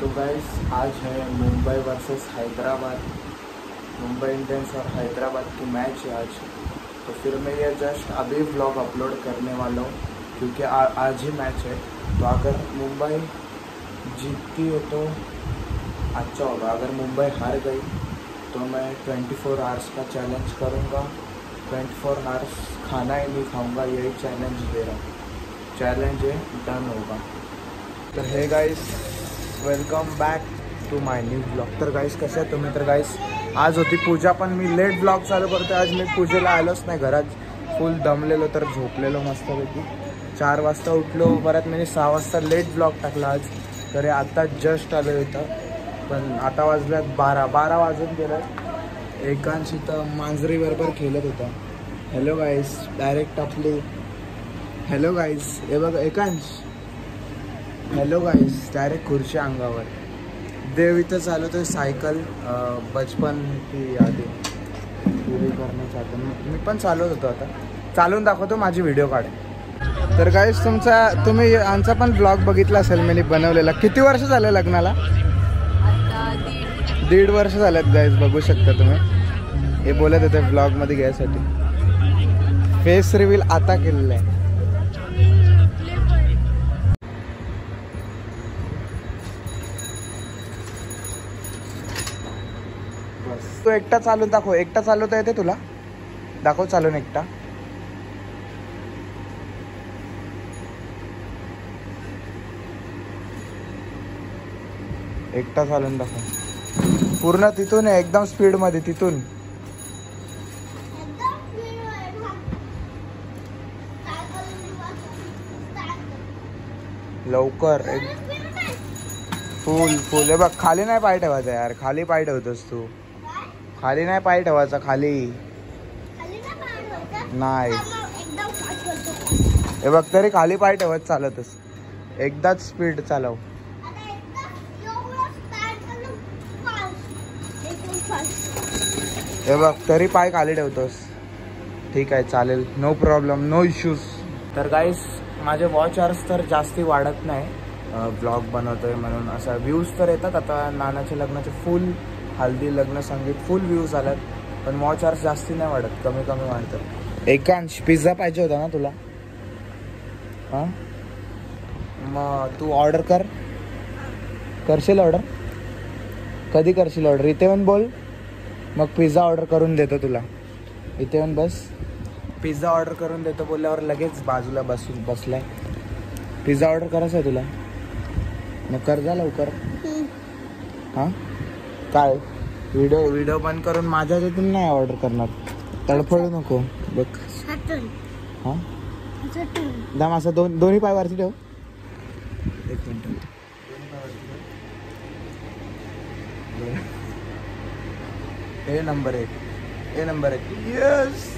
तो गाइस आज है मुंबई वर्सेस हैदराबाद, मुंबई इंडियंस और हैदराबाद की मैच है आज। तो फिर मैं ये जस्ट अभी व्लॉग अपलोड करने वाला हूँ क्योंकि आज ही मैच है। तो अगर मुंबई जीतती है तो अच्छा होगा, अगर मुंबई हार गई तो मैं 24 आवर्स का चैलेंज करूँगा। 24 आवर्स खाना ही नहीं खाऊँगा, यही चैलेंज दे रहा हूँ। चैलेंज है, डन होगा। तर हे guys, welcome back to my new blog. तर गाइस कसं आहे तुम्ही? तर गाइस आज होती पूजा, पण मी लेट ब्लॉग चालू करतो। आज मी पूजेला आलोच नाही, घरात फुल दमलेलो, तर झोपलेलो मस्तपैकी। 4 वाजता उठलो, परत मी 6 वाजता लेट ब्लॉग टाकला आज। तर आता जस्ट आलो इथं, पण आता वाजल्यात 12 वाजून गेलं। एकांश इथं मांजरी बरोबर खेळत होता। हॅलो गाइस, डायरेक्ट आपली हॅलो गाइस, हे बघा एकांश। हॅलो गाइस, डायरेक्ट खुर्ची अंगावर। देव इथं चालवतोय सायकल, बचपन की यादी पूरी करणे चाहतो। मी पण चालवत होतो, आता चालवून दाखवतो, माझी व्हिडिओ काढ। तर गाइस तुम्ही आमचा पण ब्लॉग बघितला असेल मी बनवलेला। किती वर्ष झाले लग्नाला? 1.5 वर्ष झालेत गाइस, बघू शकता तुम्ही। हे बोलत होते ब्लॉग मध्ये घ्यायसाठी। फेस रिव्हील आता केलेलं आहे। तू एकटा चालून दाखव, एकटा चालवता येते तुला? दाखव चालून एकटा। एकटा चालून दाखव पूर्ण, तिथून एकदम स्पीड मध्ये, तिथून लवकर। फुल फुल हे बघ, खाली नाही पाय ठेवायचा यार, खाली पाय ठेवतोस तू। खाली नाही पाय ठेवायचा, खाली नाही। हे बघ, तरी खाली पाय ठेवत चालतस, एकदाच स्पीड चालव। हे बघ, तरी पाय खाली ठेवतोस। ठीक आहे, चालेल, नो प्रॉब्लेम, नो इश्यूज। तर गाइस माझे वॉच आवर्स तर जास्ती वाढत नाही, ब्लॉग बनवतोय म्हणून। असा व्ह्यूज तर येतात। आता नानाच्या लग्नाचे फुल, हल्दी, लग्न, संगीत फुल व्ह्यूज आल्यात, पण वॉच आवर्स जास्ती नाही वाढत, कमी कमी वाढतात। एकांश पिझ्झा पाहिजे होता ना तुला? हां, मग तू ऑर्डर करशील ऑर्डर? कधी करशील ऑर्डर? इथे येऊन बोल, मग पिझ्झा ऑर्डर करून देतो तुला। इथे येऊन बस, पिझ्झा ऑर्डर करून देतो बोलल्यावर लगेच बाजूला बसलाय। पिझ्झा ऑर्डर करायचं आहे तुला? मग कर जा लवकर। हां, काय व्हिडिओ बंद करून माझ्या तिथून नाही ऑर्डर करणार, तडफडू नको बघ। हां, दाम असं दोन्ही पाय वरती ठेव। 1 मिनिट, हे नंबर 1, हे नंबर 1, यस।